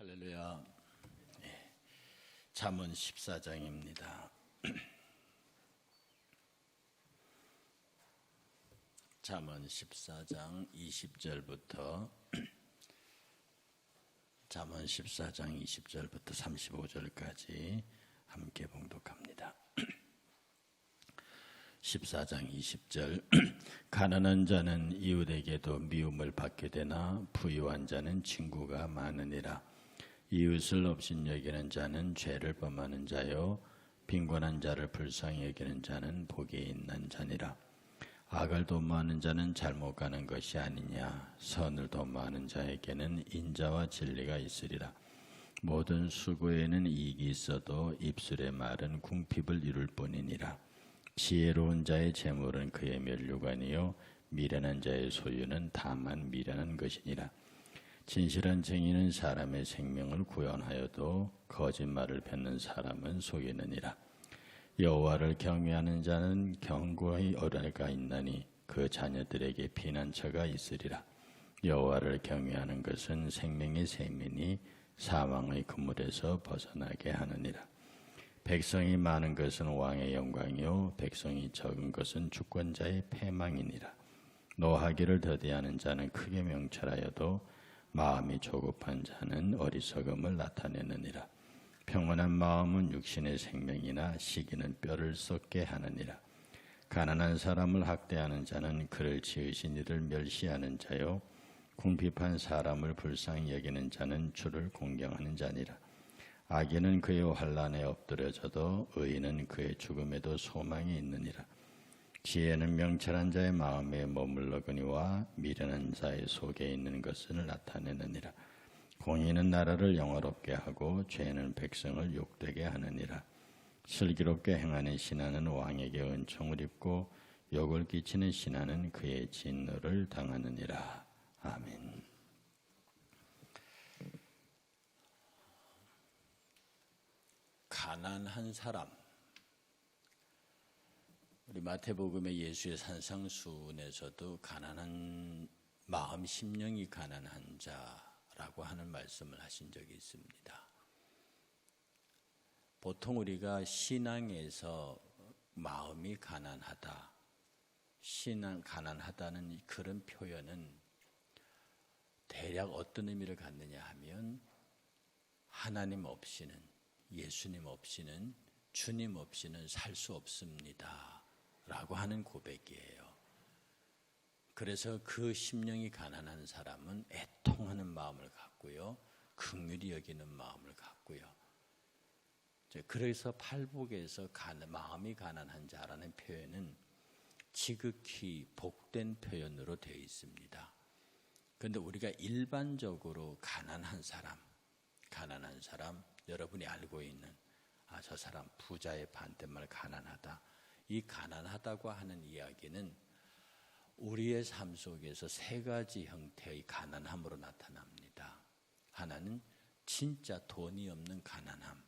할렐루야. 잠언 14장입니다. 잠언 14장 20절부터 잠언 14장 20절부터 35절까지 함께 봉독합니다. 14장 20절 가난한 자는 이웃에게도 미움을 받게 되나 부유한 자는 친구가 많으니라. 이웃을 업신여기는 자는 죄를 범하는 자요 빈곤한 자를 불쌍히 여기는 자는 복이 있는 자니라. 악을 도모하는 자는 잘못 가는 것이 아니냐. 선을 도모하는 자에게는 인자와 진리가 있으리라. 모든 수고에는 이익이 있어도 입술의 말은 궁핍을 이룰 뿐이니라. 지혜로운 자의 재물은 그의 면류관이요 미련한 자의 소유는 다만 미련한 것이니라. 진실한 증인은 사람의 생명을 구원하여도 거짓말을 뱉는 사람은 속이느니라. 여호와를 경외하는 자는 견고히 어뢰가 있나니 그 자녀들에게 피난처가 있으리라. 여호와를 경외하는 것은 생명의 셈이니 사망의 그물에서 벗어나게 하느니라. 백성이 많은 것은 왕의 영광이요 백성이 적은 것은 주권자의 패망이니라. 노하기를 더디하는 자는 크게 명철하여도 마음이 조급한 자는 어리석음을 나타내느니라. 평온한 마음은 육신의 생명이나 시기는 뼈를 썩게 하느니라. 가난한 사람을 학대하는 자는 그를 지으신 이를 멸시하는 자요 궁핍한 사람을 불쌍히 여기는 자는 주를 공경하는 자니라. 악인은 그의 환난에 엎드려져도 의인은 그의 죽음에도 소망이 있느니라. 지혜는 명철한 자의 마음에 머물러거니와 미련한 자의 속에 있는 것을 나타내느니라. 공의는 나라를 영화롭게 하고 죄는 백성을 욕되게 하느니라. 슬기롭게 행하는 신하는 왕에게 은총을 입고 욕을 끼치는 신하는 그의 진노를 당하느니라. 아멘. 가난한 사람. 우리 마태복음의 예수의 산상수훈에서도 가난한 마음 심령이 가난한 자라고 하는 말씀을 하신 적이 있습니다. 보통 우리가 신앙에서 마음이 가난하다, 가난하다는 그런 표현은 대략 어떤 의미를 갖느냐 하면 하나님 없이는, 예수님 없이는, 주님 없이는 살 수 없습니다 라고 하는 고백이에요. 그래서 그 심령이 가난한 사람은 애통하는 마음을 갖고요, 긍휼히 여기는 마음을 갖고요. 그래서 팔복에서 마음이 가난한 자라는 표현은 지극히 복된 표현으로 되어 있습니다. 그런데 우리가 일반적으로 가난한 사람, 여러분이 알고 있는 저 사람 부자의 반대말 가난하다. 이 가난하다고 하는 이야기는 우리의 삶 속에서 세 가지 형태의 가난함으로 나타납니다. 하나는 진짜 돈이 없는 가난함.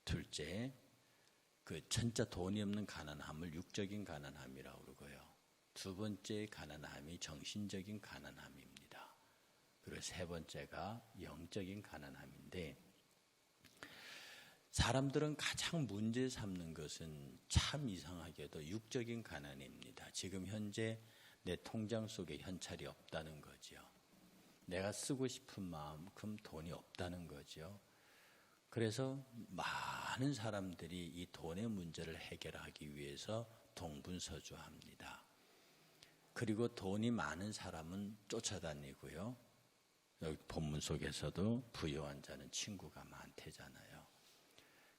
둘째, 그 진짜 돈이 없는 가난함을 육적인 가난함이라고 그러고요. 두 번째 가난함이 정신적인 가난함입니다. 그리고 세 번째가 영적인 가난함인데, 사람들은 가장 문제 삼는 것은 참 이상하게도 육적인 가난입니다. 지금 현재 내 통장 속에 현찰이 없다는 거죠. 내가 쓰고 싶은 만큼 돈이 없다는 거죠. 그래서 많은 사람들이 이 돈의 문제를 해결하기 위해서 동분서주합니다. 그리고 돈이 많은 사람은 쫓아다니고요. 여기 본문 속에서도 부유한 자는 친구가 많대잖아요.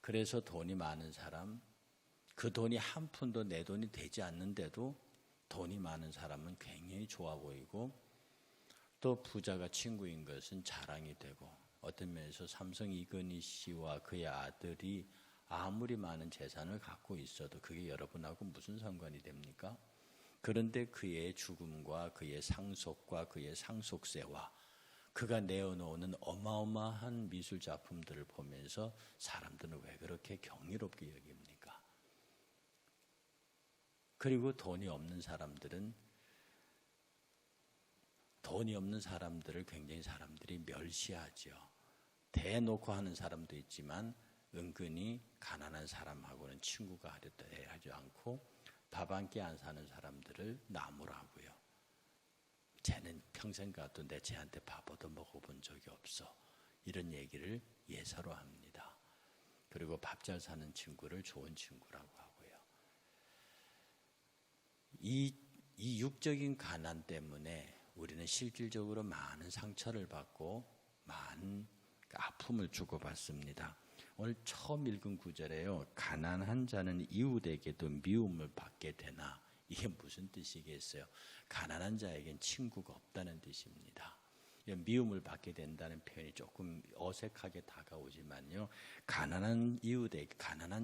그래서 돈이 많은 사람, 그 돈이 한 푼도 내 돈이 되지 않는데도 돈이 많은 사람은 굉장히 좋아 보이고, 또 부자가 친구인 것은 자랑이 되고, 어떤 면에서 삼성 이건희 씨와 그의 아들이 아무리 많은 재산을 갖고 있어도 그게 여러분하고 무슨 상관이 됩니까? 그런데 그의 죽음과 그의 상속과 그의 상속세와 그가 내어놓는 어마어마한 미술 작품들을 보면서 사람들은 왜 그렇게 경이롭게 여깁니까? 그리고 돈이 없는 사람들을 굉장히 사람들이 멸시하죠. 대놓고 하는 사람도 있지만 은근히 가난한 사람하고는 친구가 하지 않고 밥 한 끼 안 사는 사람들을 나무라고요. 쟤는 평생 가도 쟤한테 밥 얻어 먹어본 적이 없어. 이런 얘기를 예사로 합니다. 그리고 밥 잘 사는 친구를 좋은 친구라고 하고요. 이 육적인 가난 때문에 우리는 실질적으로 많은 상처를 받고 많은 아픔을 주고받습니다. 오늘 처음 읽은 구절에요. 가난한 자는 이웃에게도 미움을 받게 되나. 이게 무슨 뜻이겠어요? 가난한 자에겐 친구가 없다는 뜻입니다. 미움을 받게 된다는 표현이 조금 어색하게 다가오지만요. 가난한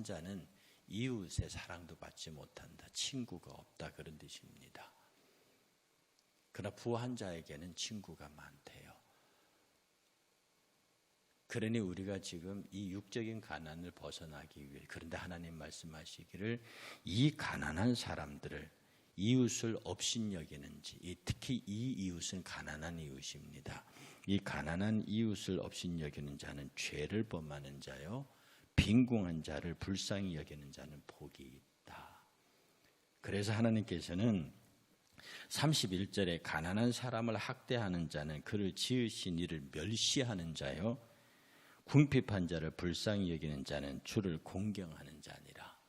자는 이웃의 사랑도 받지 못한다. 친구가 없다. 그런 뜻입니다. 그러나 부한 자에게는 친구가 많대요. 그러니 우리가 지금 이 육적인 가난을 벗어나기 위해, 그런데 하나님 말씀하시기를 이 가난한 사람들을 이웃을 업신여기는지, 특히 이 이웃은 가난한 이웃입니다. 이 가난한 이웃을 업신여기는 자는 죄를 범하는 자요, 빈궁한 자를 불쌍히 여기는 자는 복이 있다. 그래서 하나님께서는 31절에 가난한 사람을 학대하는 자는 그를 지으신 이를 멸시하는 자요, 궁핍한 자를 불쌍히 여기는 자는 주를 공경하는 자니라.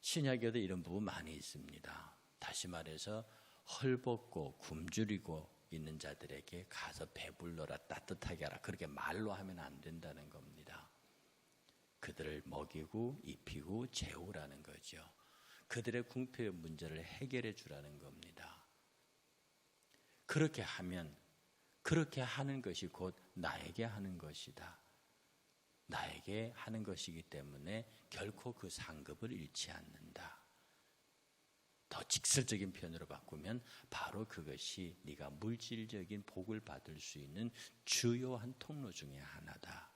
신약에도 이런 부분 많이 있습니다. 다시 말해서 헐벗고 굶주리고 있는 자들에게 가서 배불러라, 따뜻하게 하라, 그렇게 말로 하면 안 된다는 겁니다. 그들을 먹이고 입히고 재우라는 거죠. 그들의 궁핍의 문제를 해결해 주라는 겁니다. 그렇게 하면, 그렇게 하는 것이 곧 나에게 하는 것이다. 나에게 하는 것이기 때문에 결코 그 상급을 잃지 않는다. 더 직설적인 표현으로 바꾸면 바로 그것이 네가 물질적인 복을 받을 수 있는 주요한 통로 중에 하나다.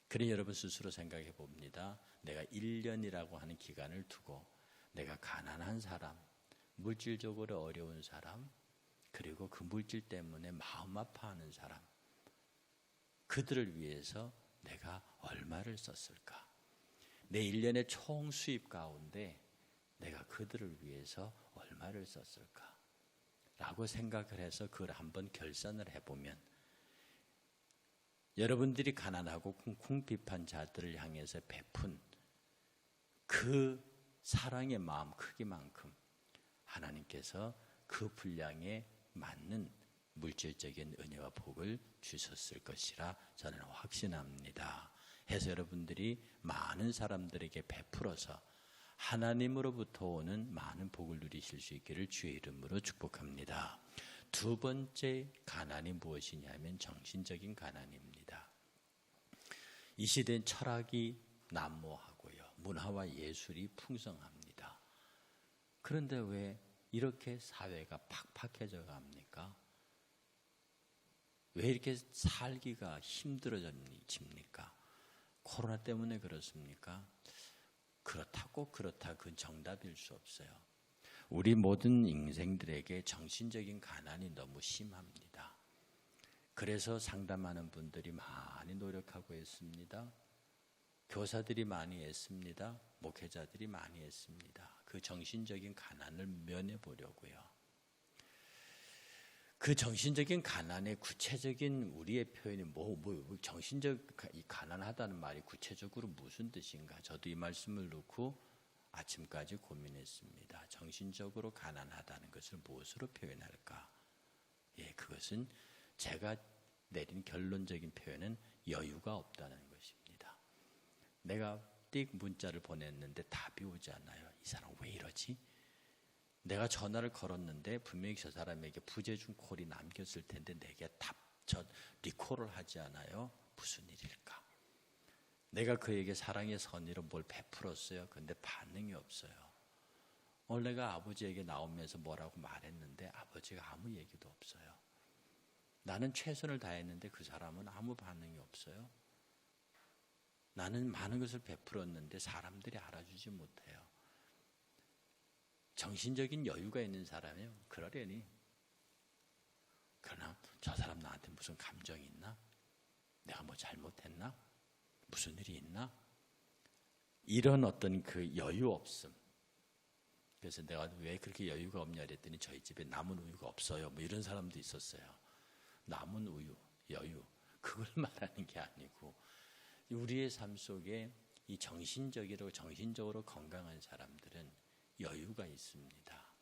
그러니 여러분 스스로 생각해 봅니다. 내가 1년이라고 하는 기간을 두고 내가 가난한 사람, 물질적으로 어려운 사람, 그리고 그 물질 때문에 마음 아파하는 사람, 그들을 위해서 내가 얼마를 썼을까? 내 1년의 총 수입 가운데 내가 그들을 위해서 얼마를 썼을까? 라고 생각을 해서 그걸 한번 결산을 해보면, 여러분들이 가난하고 궁핍한 자들을 향해서 베푼 그 사랑의 마음 크기만큼 하나님께서 그 분량에 맞는 물질적인 은혜와 복을 주셨을 것이라 저는 확신합니다. 해서 여러분들이 많은 사람들에게 베풀어서 하나님으로부터 오는 많은 복을 누리실 수 있기를 주의 이름으로 축복합니다. 두 번째 가난이 무엇이냐면 정신적인 가난입니다. 이 시대는 철학이 난무하고요, 문화와 예술이 풍성합니다. 그런데 왜 이렇게 사회가 팍팍해져 갑니까? 왜 이렇게 살기가 힘들어집니까? 코로나 때문에 그렇습니까? 그렇다고 그렇다, 그건 정답일 수 없어요. 우리 모든 인생들에게 정신적인 가난이 너무 심합니다. 그래서 상담하는 분들이 많이 노력하고 있습니다. 교사들이 많이 애씁니다. 목회자들이 많이 애씁니다. 그 정신적인 가난을 면해보려고요. 그 정신적인 가난의 구체적인 우리의 표현이 정신적 이 가난하다는 말이 구체적으로 무슨 뜻인가? 저도 이 말씀을 놓고 아침까지 고민했습니다. 정신적으로 가난하다는 것을 무엇으로 표현할까? 그것은 제가 내린 결론적인 표현은 여유가 없다는 것입니다. 내가 띡 문자를 보냈는데 답이 오지 않아요. 이 사람 왜 이러지? 내가 전화를 걸었는데 분명히 저 사람에게 부재중 콜이 남겼을 텐데 내게 리콜을 하지 않아요. 무슨 일일까? 내가 그에게 사랑의 선의로 뭘 베풀었어요. 그런데 반응이 없어요. 오늘 내가 아버지에게 나오면서 뭐라고 말했는데 아버지가 아무 얘기도 없어요. 나는 최선을 다했는데 그 사람은 아무 반응이 없어요. 나는 많은 것을 베풀었는데 사람들이 알아주지 못해요. 정신적인 여유가 있는 사람이요, 그러려니. 그러나 저 사람 나한테 무슨 감정이 있나? 내가 뭐 잘못했나? 무슨 일이 있나? 이런 어떤 그 여유 없음. 그래서 내가 왜 그렇게 여유가 없냐 그랬더니 저희 집에 남은 우유가 없어요. 뭐 이런 사람도 있었어요. 남은 우유, 여유, 그걸 말하는 게 아니고 우리의 삶 속에 이 정신적으로 건강한 사람들은 여유가 있습니다.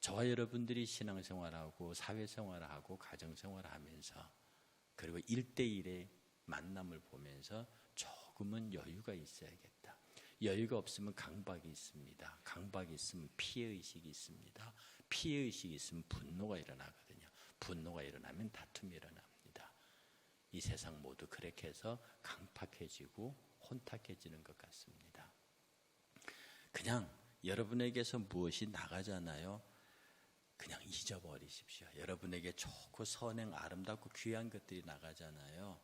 저와 여러분들이 신앙생활하고 사회생활하고 가정생활하면서 그리고 1대1의 만남을 보면서 조금은 여유가 있어야겠다. 여유가 없으면 강박이 있습니다. 강박이 있으면 피해의식이 있습니다. 피해의식이 있으면 분노가 일어나거든요. 분노가 일어나면 다툼이 일어납니다. 이 세상 모두 그렇게 해서 강팍해지고 혼탁해지는 것 같습니다. 그냥 여러분에게서 무엇이 나가잖아요. 그냥 잊어버리십시오. 여러분에게 좋고 선행 아름답고 귀한 것들이 나가잖아요.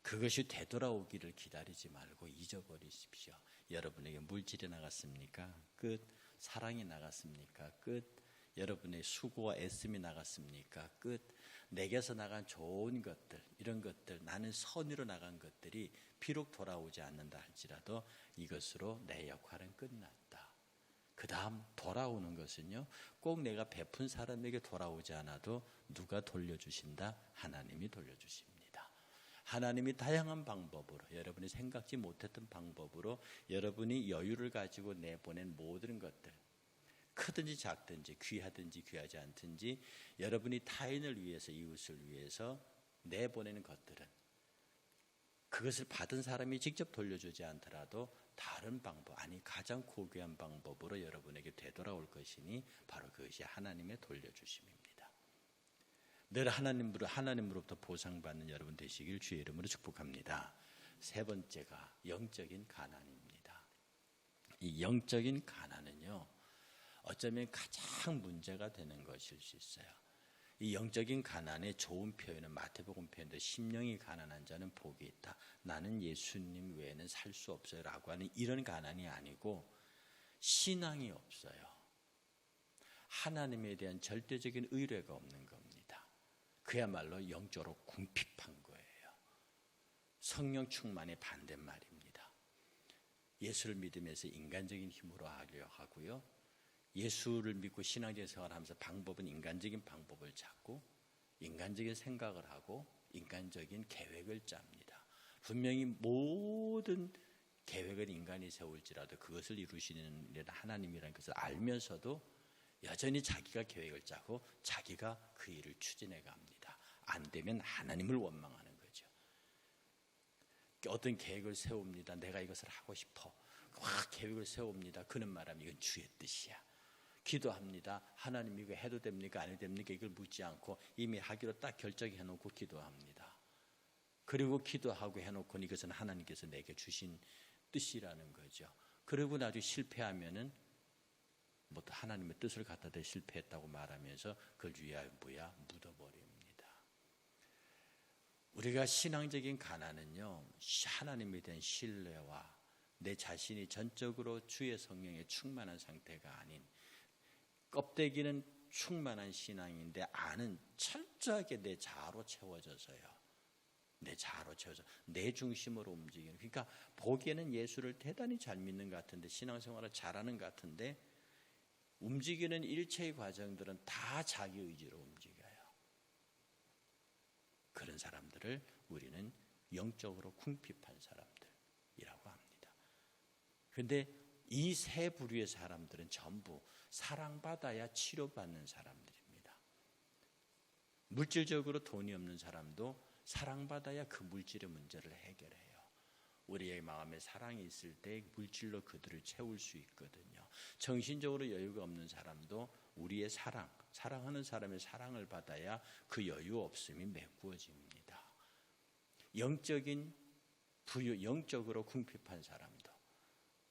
그것이 되돌아오기를 기다리지 말고 잊어버리십시오. 여러분에게 물질이 나갔습니까? 끝. 사랑이 나갔습니까? 끝. 여러분의 수고와 애씀이 나갔습니까? 끝. 내게서 나간 좋은 것들, 이런 것들, 나는 선의로 나간 것들이 비록 돌아오지 않는다 할지라도 이것으로 내 역할은 끝났다. 그 다음 돌아오는 것은요, 꼭 내가 베푼 사람에게 돌아오지 않아도 누가 돌려주신다? 하나님이 돌려주십니다. 하나님이 다양한 방법으로, 여러분이 생각지 못했던 방법으로 여러분이 여유를 가지고 내보낸 모든 것들, 크든지 작든지 귀하든지 귀하지 않든지 여러분이 타인을 위해서, 이웃을 위해서 내보내는 것들은 그것을 받은 사람이 직접 돌려주지 않더라도 다른 방법, 아니 가장 고귀한 방법으로 여러분에게 되돌아올 것이니 바로 그것이 하나님의 돌려주심입니다. 늘 하나님으로부터 보상받는 여러분 되시길 주의 이름으로 축복합니다. 세 번째가 영적인 가난입니다. 이 영적인 가난은요, 어쩌면 가장 문제가 되는 것일 수 있어요. 이 영적인 가난의 좋은 표현은 마태복음 표현도 심령이 가난한 자는 복이 있다. 나는 예수님 외에는 살 수 없어요 라고 하는 이런 가난이 아니고 신앙이 없어요. 하나님에 대한 절대적인 의뢰가 없는 겁니다. 그야말로 영적으로 궁핍한 거예요. 성령 충만의 반대말입니다. 예수를 믿으면서 인간적인 힘으로 하려 하고요. 예수를 믿고 신앙적인 생활을 하면서 방법은 인간적인 방법을 찾고 인간적인 생각을 하고 인간적인 계획을 짭니다. 분명히 모든 계획을 인간이 세울지라도 그것을 이루시는 하나님이라는 것을 알면서도 여전히 자기가 계획을 짜고 자기가 그 일을 추진해 갑니다. 안 되면 하나님을 원망하는 거죠. 어떤 계획을 세웁니다. 내가 이것을 하고 싶어. 막 계획을 세웁니다. 그는 말하면 이건 주의 뜻이야. 기도합니다. 하나님 이거 해도 됩니까? 안 해도 됩니까? 이걸 묻지 않고 이미 하기로 딱 결정해 놓고 기도합니다. 그리고 기도하고 해놓고 이것은 하나님께서 내게 주신 뜻이라는 거죠. 그리고 나중에 실패하면은 뭐 하나님의 뜻을 갖다 대 실패했다고 말하면서 그걸 위하여 묻어버립니다. 우리가 신앙적인 가난은요, 하나님에 대한 신뢰와 내 자신이 전적으로 주의 성령에 충만한 상태가 아닌, 껍데기는 충만한 신앙인데 안은 철저하게 내 자아로 채워져서요. 내 자아로 채워져 내 중심으로 움직이는, 그러니까 보기에는 예수를 대단히 잘 믿는 것 같은데, 신앙생활을 잘하는 것 같은데 움직이는 일체의 과정들은 다 자기 의지로 움직여요. 그런 사람들을 우리는 영적으로 궁핍한 사람들이라고 합니다. 그런데 이 세 부류의 사람들은 전부 사랑받아야 치료받는 사람들입니다. 물질적으로 돈이 없는 사람도 사랑받아야 그 물질의 문제를 해결해요. 우리의 마음에 사랑이 있을 때 물질로 그들을 채울 수 있거든요. 정신적으로 여유가 없는 사람도 우리의 사랑하는 사람의 사랑을 받아야 그 여유 없음이 메꾸어집니다. 영적인 부유, 영적으로 궁핍한 사람도,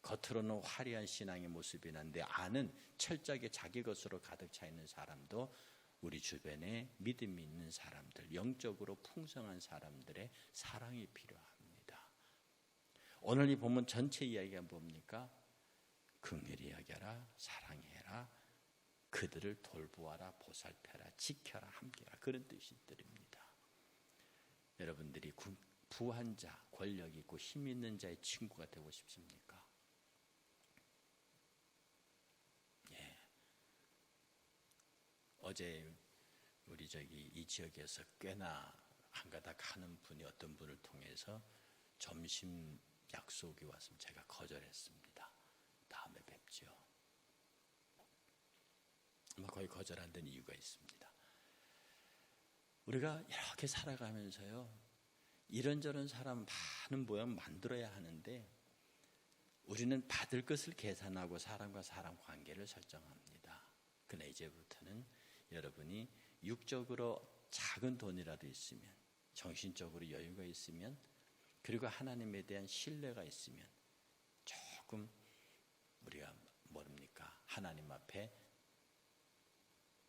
겉으로는 화려한 신앙의 모습이 난데 안은 철저하게 자기 것으로 가득 차 있는 사람도 우리 주변에 믿음이 있는 사람들, 영적으로 풍성한 사람들의 사랑이 필요합니다. 오늘 이 본문 전체 이야기가 뭡니까? 긍휼히 여겨라, 사랑해라, 그들을 돌보아라, 보살펴라, 지켜라, 함께라, 그런 뜻입니다. 여러분들이 부한 자, 권력 있고 힘 있는 자의 친구가 되고 싶습니까? 예. 어제 우리 이 지역에서 꽤나 한가닥 하는 분이 어떤 분을 통해서 점심 약속이 왔으면 제가 거절했습니다. 다음에 뵙죠. 거의 거절한 데는 이유가 있습니다. 우리가 이렇게 살아가면서요, 이런저런 사람 많은 모양 만들어야 하는데 우리는 받을 것을 계산하고 사람과 사람 관계를 설정합니다. 그러나 이제부터는 여러분이 육적으로 작은 돈이라도 있으면, 정신적으로 여유가 있으면, 그리고 하나님에 대한 신뢰가 있으면 조금 우리가 뭡니까? 하나님 앞에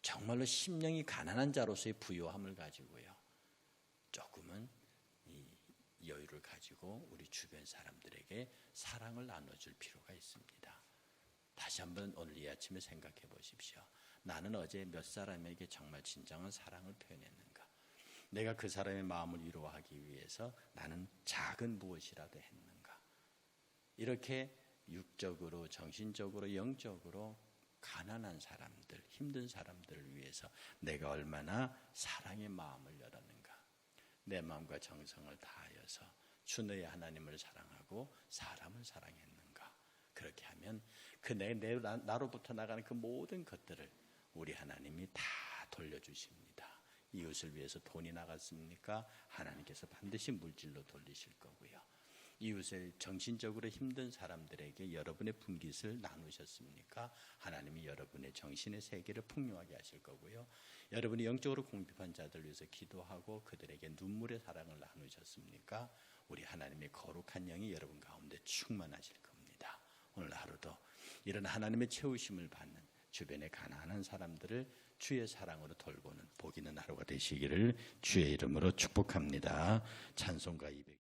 정말로 심령이 가난한 자로서의 부요함을 가지고요, 조금은 이 여유를 가지고 우리 주변 사람들에게 사랑을 나눠줄 필요가 있습니다. 다시 한번 오늘 이 아침에 생각해 보십시오. 나는 어제 몇 사람에게 정말 진정한 사랑을 표현했는가? 내가 그 사람의 마음을 위로하기 위해서 나는 작은 무엇이라도 했는가? 이렇게 육적으로, 정신적으로, 영적으로 가난한 사람들, 힘든 사람들을 위해서 내가 얼마나 사랑의 마음을 열었는가? 내 마음과 정성을 다하여서 주 너의 하나님을 사랑하고 사람을 사랑했는가? 그렇게 하면 나로부터 나가는 그 모든 것들을 우리 하나님이 다 돌려주십니다. 이웃을 위해서 돈이 나갔습니까? 하나님께서 반드시 물질로 돌리실 거고요. 이웃을 정신적으로 힘든 사람들에게 여러분의 분깃을 나누셨습니까? 하나님이 여러분의 정신의 세계를 풍요하게 하실 거고요. 여러분이 영적으로 궁핍한 자들 위해서 기도하고 그들에게 눈물의 사랑을 나누셨습니까? 우리 하나님의 거룩한 영이 여러분 가운데 충만하실 겁니다. 오늘 하루도 이런 하나님의 채우심을 받는 주변의 가난한 사람들을 주의 사랑으로 돌보는 복 있는 하루가 되시기를 주의 이름으로 축복합니다. 찬송가 200